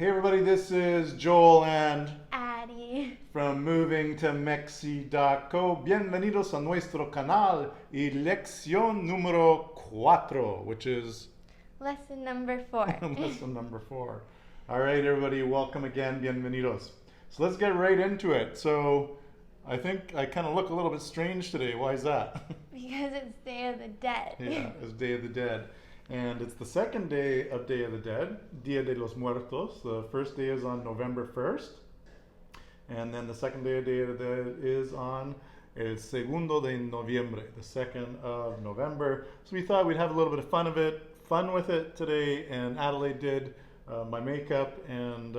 Hey everybody, this is Joel and Addie. from Moving to Mexi.co. Bienvenidos a nuestro canal y lección número 4, which is Lesson number 4. lesson number 4. All right, everybody, welcome again. Bienvenidos. So let's get right into it. So I think I kind of look a little bit strange today. Why is that? Because it's Day of the Dead. Yeah, it's Day of the Dead. And it's the second day of Day of the Dead, Dia de los Muertos. The first day is on November 1st. And then the second day of Day of the Dead is on el segundo de noviembre, the 2nd of November. So we thought we'd have a little bit of fun with it today. And Adelaide did my makeup. And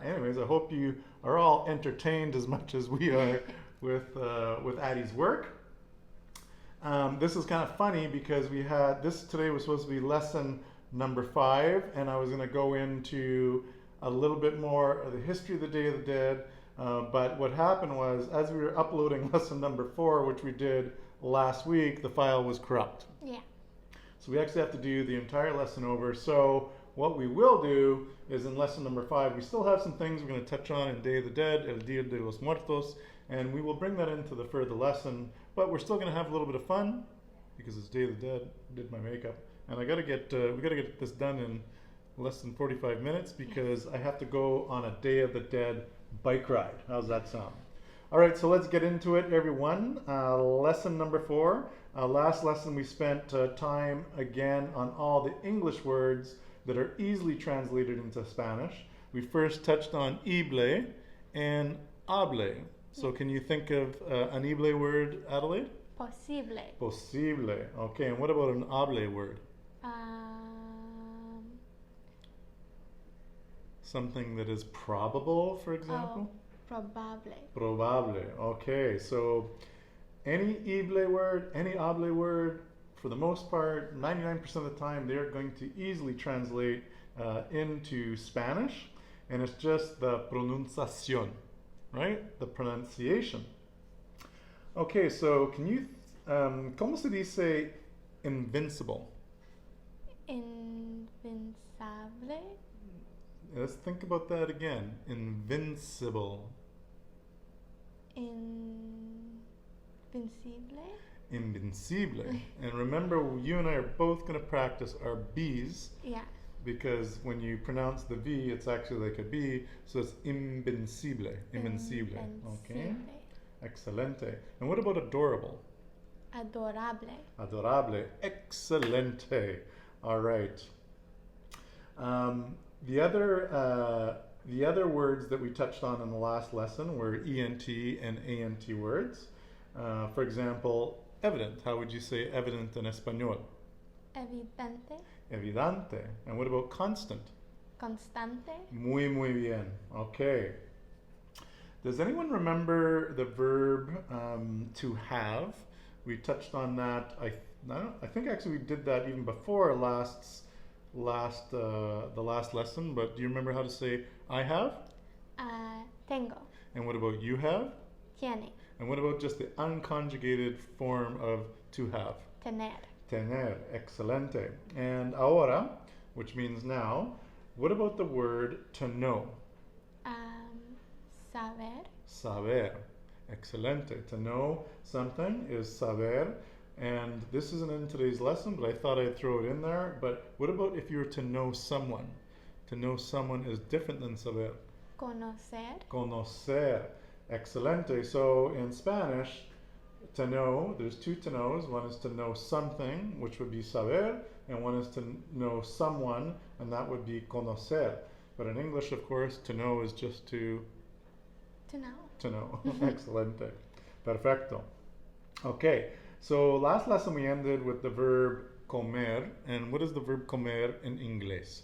anyways, I hope you are all entertained as much as we are with Addie's work. This is kind of funny because we had this today was supposed to be lesson number 5, and I was going to go into a little bit more of the history of the Day of the Dead. But what happened was, as we were uploading lesson number 4, which we did last week, the file was corrupt. Yeah. So we actually have to do the entire lesson over. So what we will do is in lesson number 5, we still have some things we're going to touch on in Day of the Dead, El Dia de los Muertos, and we will bring that into the further lesson. But we're still going to have a little bit of fun because it's Day of the Dead. Did my makeup, and we got to get this done in less than 45 minutes because I have to go on a Day of the Dead bike ride. How's that sound? All right, so let's get into it, everyone. Lesson number 4. Last lesson we spent time again on all the English words that are easily translated into Spanish. We first touched on ible and hable. So can you think of an ible word, Adelaide? Posible. Posible. Okay, and what about an hable word? Something that is probable, for example? Probable. Probable. Okay, so any ible word, any hable word, for the most part, 99% of the time, they're going to easily translate into Spanish, and it's just the pronunciación. Right? The pronunciation. Okay, so can you, ¿cómo se dice invincible? Invincible. Let's think about that again. Invincible. Invincible. Invincible. And remember, you and I are both going to practice our B's. Yeah. Because when you pronounce the V, it's actually like a B, so it's invincible. Invincible. Okay. Excelente. And what about adorable? Adorable. Adorable. Excelente. All right. The other words that we touched on in the last lesson were ENT and ANT words. For example, evident. How would you say evident in Espanol? Evidente. Evidente. And what about constant? Constante. Muy bien. Okay. Does anyone remember the verb to have? We touched on that. I think actually we did that even before the last lesson. But do you remember how to say I have? Tengo. And what about you have? Tiene. And what about just the unconjugated form of to have? Tener. Tener, excelente. And ahora, which means now, what about the word to know? Saber. Saber, excelente. To know something is saber, and this isn't in today's lesson, but I thought I'd throw it in there. But what about if you were to know someone? To know someone is different than saber. Conocer. Conocer, excelente. So in Spanish, to know, there's 2 to knows. One is to know something, which would be saber, and one is to know someone, and that would be conocer. But in English, of course, to know is just to know. To know. Excelente. Perfecto. Okay, so last lesson we ended with the verb comer. And what is the verb comer in English?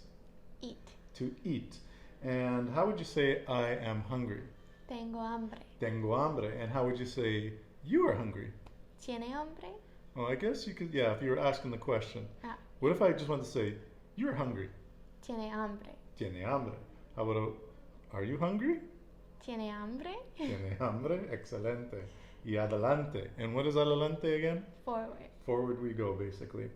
Eat. To eat. And how would you say I am hungry? Tengo hambre. Tengo hambre. And how would you say you are hungry? Tiene hambre? Well, I guess you could, yeah, if you were asking the question. What if I just want to say, you're hungry? Tiene hambre. Tiene hambre. How about, are you hungry? Tiene hambre? Tiene hambre. Excelente. Y adelante. And what is adelante again? Forward. Forward we go, basically.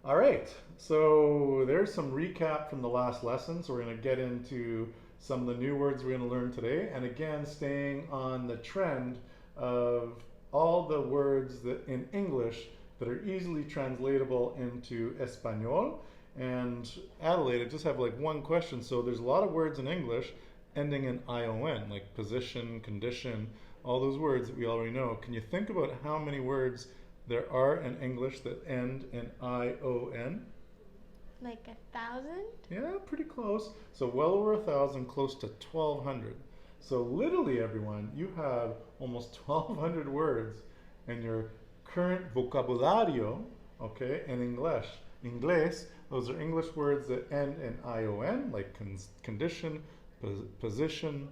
All right, so there's some recap from the last lesson. So we're going to get into some of the new words we're going to learn today. And again, staying on the trend of all the words that in English that are easily translatable into Espanol. And Adelaide, I just have like one question. So there's a lot of words in English ending in ION, like position, condition, all those words that we already know. Can you think about how many words there are in English that end in ION? Like 1,000? Yeah, pretty close. So well over 1,000, close to 1,200. So literally, everyone, you have almost 1,200 words in your current vocabulario, okay, in English. Inglés, those are English words that end in ION, like condition, position.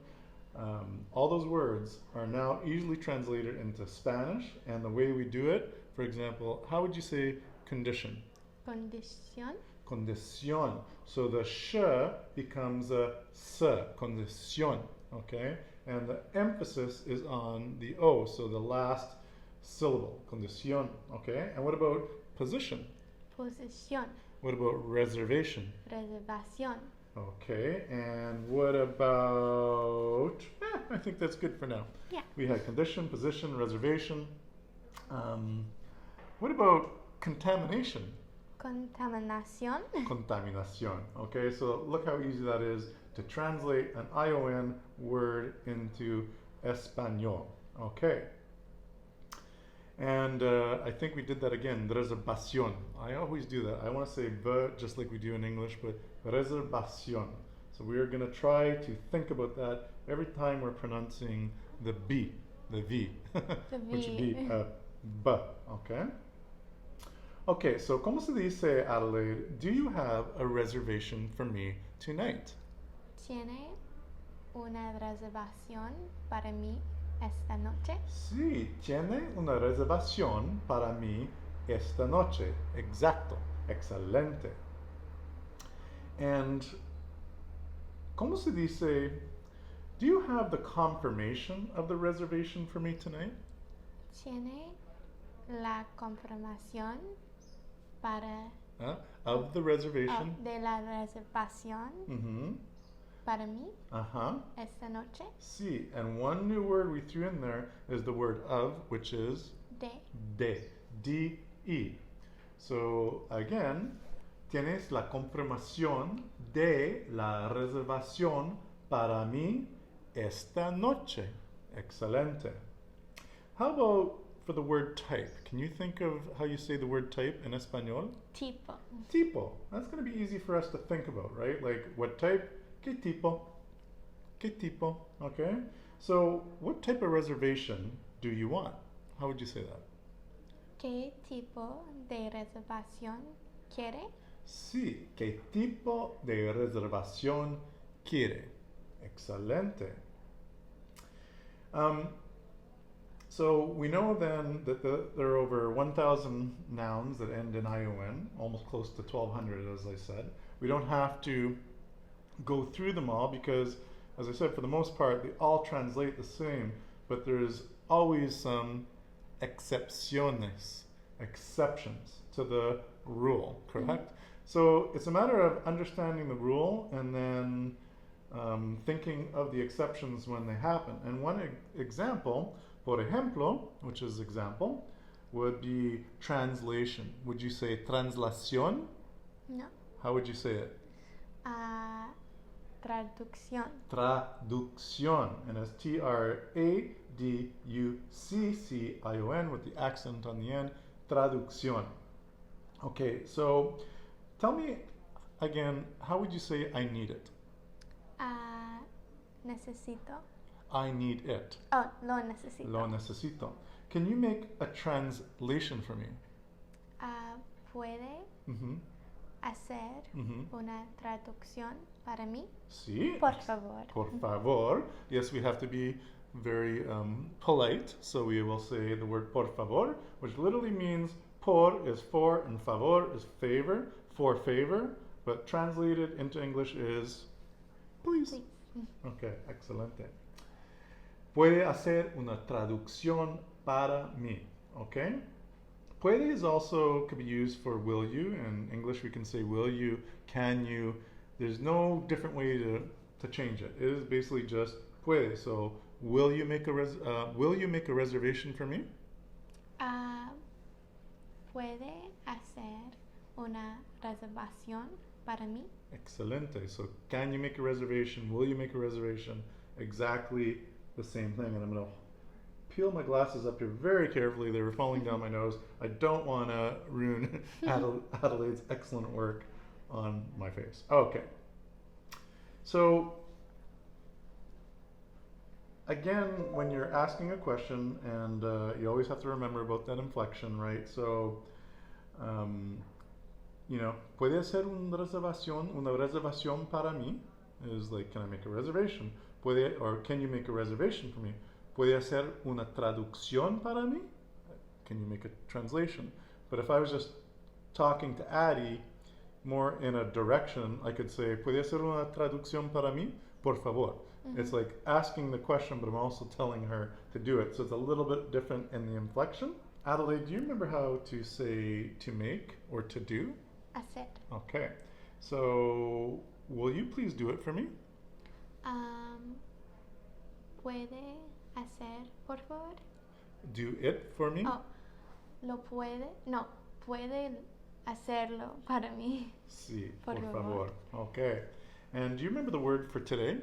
All those words are now easily translated into Spanish, and the way we do it, for example, how would you say condition? Condición. Condición. So the sh becomes a s, condición, okay? And the emphasis is on the o, so the last syllable, condición, okay? And what about position? Posición. What about reservation? Reservación. Okay, and what about, I think that's good for now. Yeah. We had condition, position, reservation. What about contamination? Contaminación. Contaminación. Okay, so look how easy that is to translate an ION word into Espanol. Okay. And I think we did that again, reservación. I always do that. I want to say v just like we do in English, but reservación. So we are going to try to think about that every time we're pronouncing the B, the V, which would be b, okay? Okay, so como se dice, Adelaide, do you have a reservation for me tonight? ¿Tiene una reservación para mí esta noche? Sí, tiene una reservación para mí esta noche. Exacto, excelente. And como se dice, do you have the confirmation of the reservation for me tonight? ¿Tiene la confirmación para Of the reservation? de la reservación Mm-hmm. para mí Uh-huh. esta noche? Sí, and one new word we threw in there is the word of, which is De. D-E. So again, tienes la confirmación de la reservación para mí esta noche. Excelente. How about for the word type? Can you think of how you say the word type in Espanol? Tipo. Tipo. That's going to be easy for us to think about, right? Like, what type? ¿Qué tipo? ¿Qué tipo? Okay? So, what type of reservation do you want? How would you say that? ¿Qué tipo de reservación quiere? Sí, ¿qué tipo de reservación quiere? Excelente. So we know then that there are over 1,000 nouns that end in ION, almost close to 1,200 as I said. We don't have to go through them all because, as I said, for the most part, they all translate the same, but there's always some excepciones, exceptions to the rule, correct? Mm-hmm. So it's a matter of understanding the rule and then thinking of the exceptions when they happen. And one example, por ejemplo, which is example, would be translation. Would you say translación? No. How would you say it? Traducción. Traducción. And it's Traduccion with the accent on the end. Traducción. Okay, so tell me again, how would you say I need it? Necesito. I need it. Oh, lo necesito. Lo necesito. Can you make a translation for me? ¿Puede hacer una traducción para mí? Sí. Por favor. Por favor. Yes, we have to be very polite, so we will say the word por favor, which literally means por is for and favor is favor, for favor, but translated into English is please. Please. Okay, excelente. Puede hacer una traducción para mí, okay? Puede is also could be used for will you. In English, we can say will you, can you. There's no different way to change it. It is basically just puede. So, will you make a reservation for me? ¿Puede hacer una reservación para mí? Excelente. So, can you make a reservation? Will you make a reservation? Exactly the same thing. And I'm going to peel my glasses up here very carefully. They were falling down my nose. I don't want to ruin Adelaide's excellent work on my face. Okay. So, again, when you're asking a question, and you always have to remember about that inflection, right? So, puede hacer una reservación para mí is like, can I make a reservation? Puede, or can you make a reservation for me? Puede hacer una traducción para mí? Can you make a translation? But if I was just talking to Addie more in a direction, I could say, ¿puede hacer una traducción para mí? Por favor. Mm-hmm. It's like asking the question, but I'm also telling her to do it. So it's a little bit different in the inflection. Adelaide, do you remember how to say to make or to do? Hacer. Okay. So will you please do it for me? ¿Puede hacer, por favor? Do it for me? Oh, ¿lo puede? No, puede hacerlo para mí. Sí, por favor. Okay. And do you remember the word for today?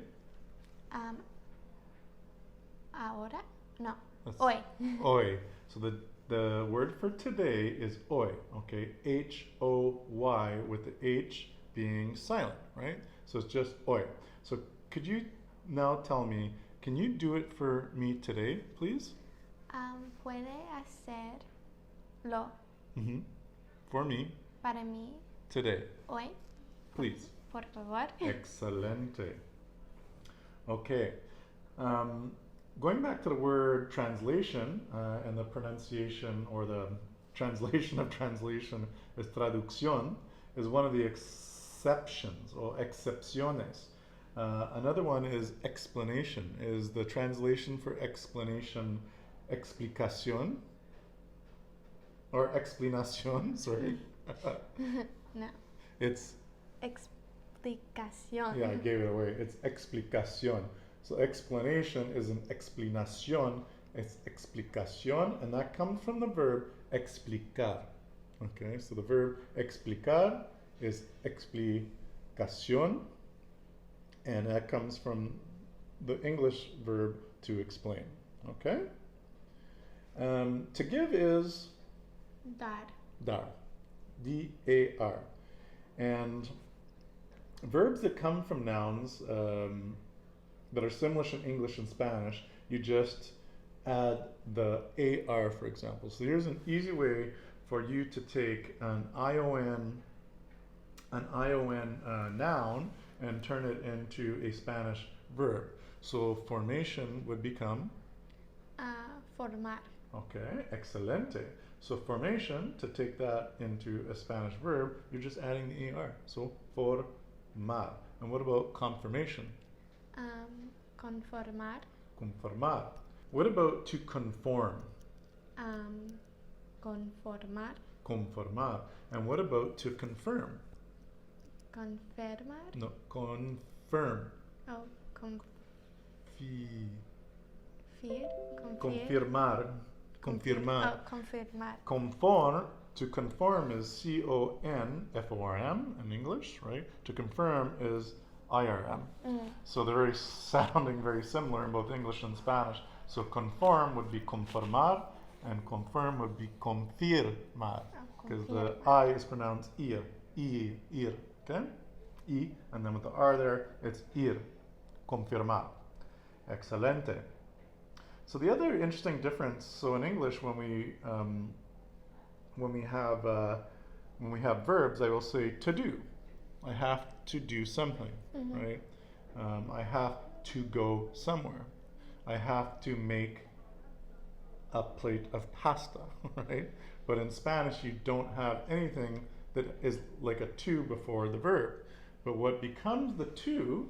Ahora? No. Hoy. Hoy. So the word for today is hoy. Okay. H-O-Y with the H being silent, right? So it's just hoy. So could you now tell me, can you do it for me today, please? ¿Puede hacerlo? Mm-hmm. For me. Para mí. Today. Hoy. Please. Por favor. Excelente. Okay. Going back to the word translation and the pronunciation or the translation of translation is traducción, is one of the exceptions or excepciones. Another one is explanation, is the translation for explanation explicación or explanación, sorry. No. It's explicación. Yeah, I gave it away. It's explicación. So explanation is an explanación. It's explicación, and that comes from the verb explicar. Okay, so the verb explicar is explicación, and that comes from the English verb to explain. Okay? To give is Dar. Dar. D-A-R. And verbs that come from nouns that are similar in English and Spanish, you just add the AR, for example. So here's an easy way for you to take an ION noun and turn it into a Spanish verb. So formation would become? Formar. Okay, excelente. So formation, to take that into a Spanish verb, you're just adding the AR. So formar. And what about confirmation? Conformar. Conformar. What about to conform? Conformar. Conformar. And what about to confirm? Confirmar. No, confirm. Oh, Confirmar. Confirmar. Oh, confirmar. Conform, to conform is C-O-N-F-O-R-M in English, right? To confirm is I-R-M. So they're sounding very similar in both English and Spanish. So conform would be conformar, and confirm would be confirmar, because the I is pronounced ir, ir, okay? I, and then with the R there, it's ir, confirmar. Excelente. So the other interesting difference, so in English when we have verbs, I will say to do. I have to do something, right? I have to go somewhere. I have to make a plate of pasta, right? But in Spanish, you don't have anything that is like a to before the verb. But what becomes the to,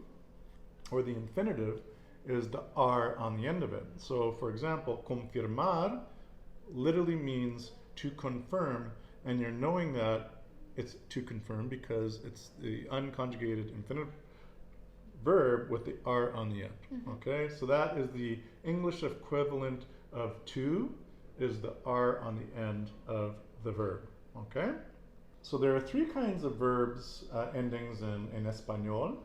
or the infinitive, is the R on the end of it. So, for example, confirmar literally means to confirm, and you're knowing that it's to confirm because it's the unconjugated infinitive verb with the R on the end. Okay, so that is the English equivalent of to, is the R on the end of the verb. Okay, so there are three kinds of verbs endings in Espanol.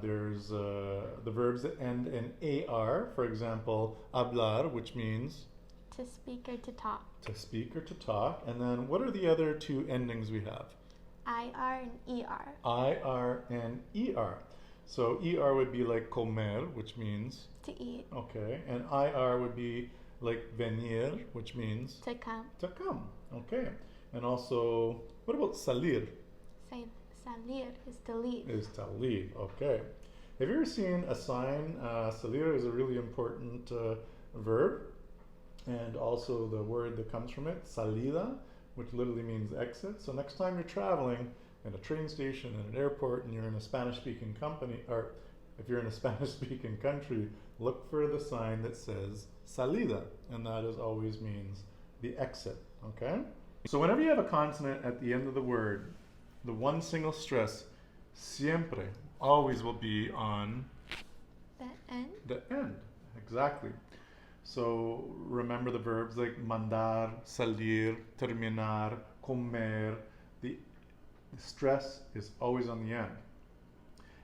There's the verbs that end in AR, for example, hablar, which means To speak or to talk. to speak or to talk. And then what are the other two endings we have? IR and ER. IR and ER. So ER would be like comer, which means, To eat. okay, and IR would be like venir, which means To come. to come. Okay, and also, what about salir? Salir is to leave. Is to leave. Okay. Have you ever seen a sign? Salir is a really important verb, and also the word that comes from it, salida, which literally means exit. So next time you're traveling in a train station, in an airport, and you're in a Spanish-speaking company, or if you're in a Spanish-speaking country, look for the sign that says salida, and that is always means the exit. Okay. So whenever you have a consonant at the end of the word, the one single stress, siempre, always will be on The end. the end. Exactly. So remember the verbs like mandar, salir, terminar, comer. The stress is always on the end.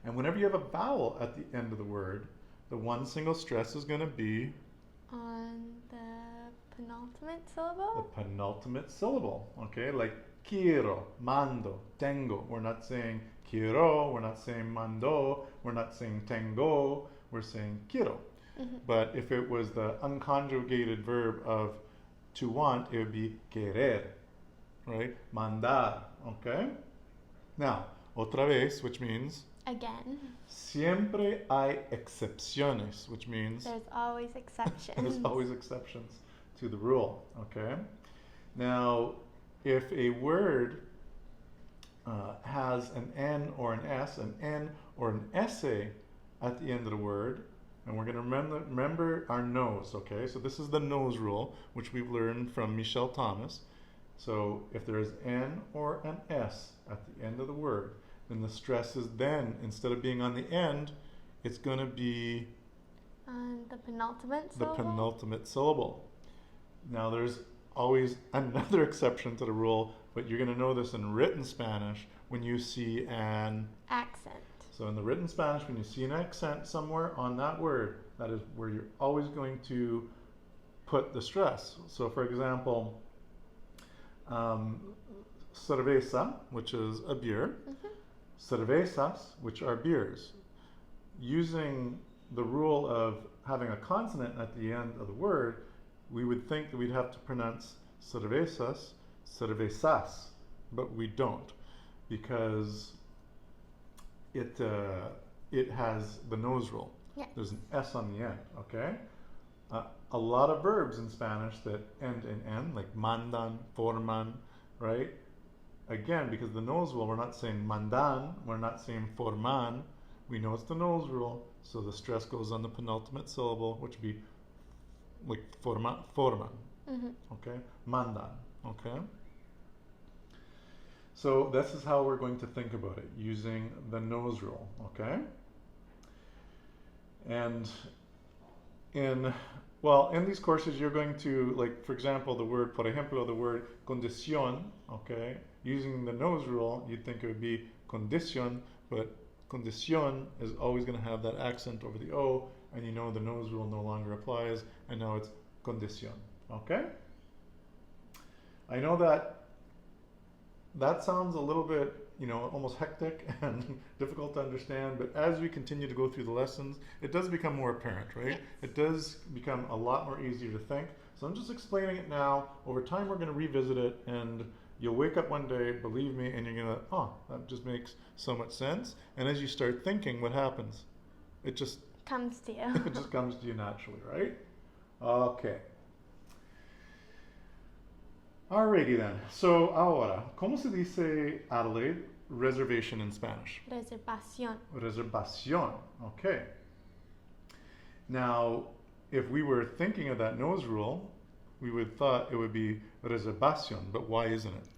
And whenever you have a vowel at the end of the word, the one single stress is going to be On the penultimate the syllable. penultimate syllable. Okay, like quiero, mando, tengo. We're not saying quiero, we're not saying mando, we're not saying tengo, we're saying quiero. But if it was the unconjugated verb of to want, it would be querer, right? Mandar, okay? Now, otra vez, which means Again. siempre hay excepciones, which means There's always exceptions. there's always exceptions to the rule, okay? Now, if a word has an N or an S, an N or an essay at the end of the word, and we're going to remember our nose, okay? So this is the nose rule, which we've learned from Michel Thomas. So if there is N or an S at the end of the word, then the stress is then, instead of being on the end, it's going to be On the penultimate the syllable. penultimate syllable. Now there's always another exception to the rule, but you're going to know this in written Spanish when you see an Accent. So in the written Spanish, when you see an accent somewhere on that word, that is where you're always going to put the stress. So for example, cerveza, which is a beer, cervezas, which are beers. Using the rule of having a consonant at the end of the word, we would think that we'd have to pronounce cervezas, cervezas, but we don't, because it has the nose rule. Yeah. There's an S on the end, okay? A lot of verbs in Spanish that end in N, like mandan, forman, right? Again, because of the nose rule, we're not saying mandan, we're not saying forman. We know it's the nose rule, so the stress goes on the penultimate syllable, which would be like forman, okay? Mandan, okay? So this is how we're going to think about it, using the nose rule, okay? And in these courses, you're going to, like, for example, the word, por ejemplo, the word condición, okay? Using the nose rule, you'd think it would be condición, but condición is always going to have that accent over the O, and you know the nose rule no longer applies, and now it's condición, okay? I know that sounds a little bit, almost hectic and difficult to understand, but as we continue to go through the lessons, it does become more apparent, right? Yes. It does become a lot more easier to think. So I'm just explaining it now. Over time, we're going to revisit it, and you'll wake up one day, believe me, and you're going to, that just makes so much sense. And as you start thinking, what happens? It just Comes to you. it just comes to you naturally, right? Okay. Alrighty then. So ahora, ¿cómo se dice, Adelaide, reservation in Spanish? Reservación. Reservación. Okay. Now, if we were thinking of that nose rule, we would thought it would be reservation, but why isn't it?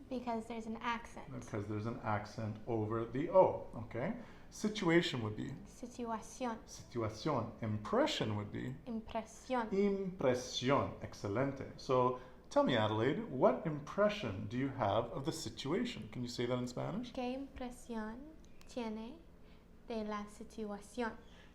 Because there's an accent. Because there's an accent over the O, okay? Situation would be Situación. situación. Impression would be Impresión. impresión. Excelente. So tell me, Adelaide, what impression do you have of the situation? Can you say that in Spanish? ¿Qué impresión tiene de la situación?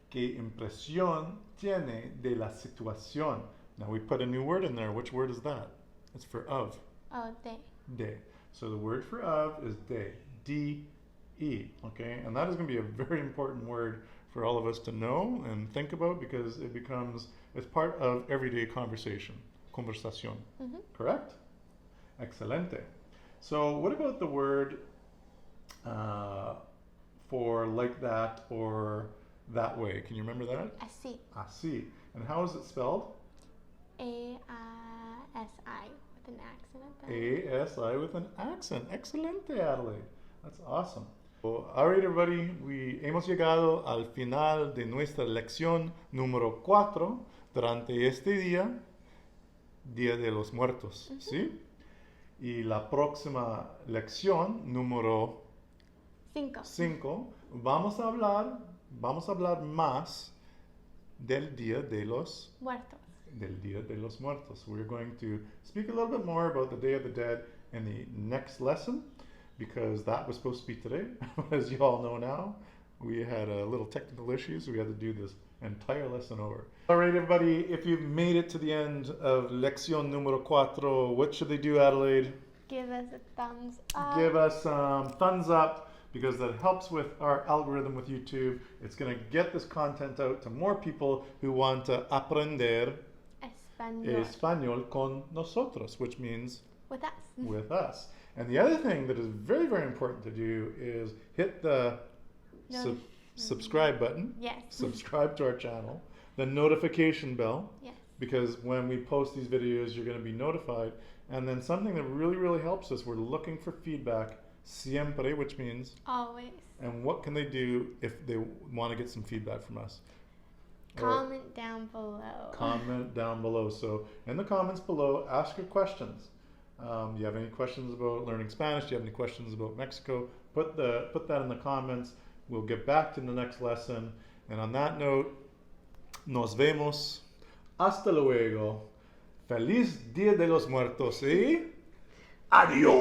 ¿Qué impresión tiene de la situación? Now we put a new word in there. Which word is that? It's for of. Oh, de. De. So the word for of is de. D-E. Okay? And that is going to be a very important word for all of us to know and think about because it's part of everyday conversation. Conversación. Mhm. Correct? Excelente. So what about the word for like that or that way? Can you remember that? Así. Así. And how is it spelled? A-S-I with an accent at the end. A-S-I with an accent. Excelente, Adelaide. That's awesome. Well, all right, everybody. Hemos llegado al final de nuestra lección número 4 durante este día, Día de los Muertos. ¿Sí? Y la próxima lección número 5 vamos a hablar más del Día de los Muertos. Muertos. We're going to speak a little bit more about the Day of the Dead in the next lesson because that was supposed to be today. As you all know now, we had a little technical issues, so we had to do this entire lesson over. All right, everybody, if you've made it to the end of lección número 4, what should they do, Adelaide? Give us a thumbs up. Give us some thumbs up because that helps with our algorithm with YouTube. It's going to get this content out to more people who want to aprender español con nosotros, which means with us. with us. And the other thing that is very, very important to do is hit the subscribe button. Yes. Subscribe to our channel. The notification bell. Yes. Because when we post these videos, you're going to be notified. And then something that really, really helps us, we're looking for feedback siempre, which means always. And what can they do if they want to get some feedback from us? Comment down below. Comment down below. So in the comments below, ask your questions. Do you have any questions about learning Spanish? Do you have any questions about Mexico? Put that in the comments. We'll get back to the next lesson. And on that note, nos vemos. Hasta luego. Feliz Día de los Muertos y adiós.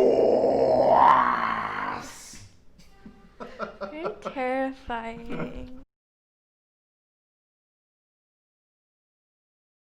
Very terrifying.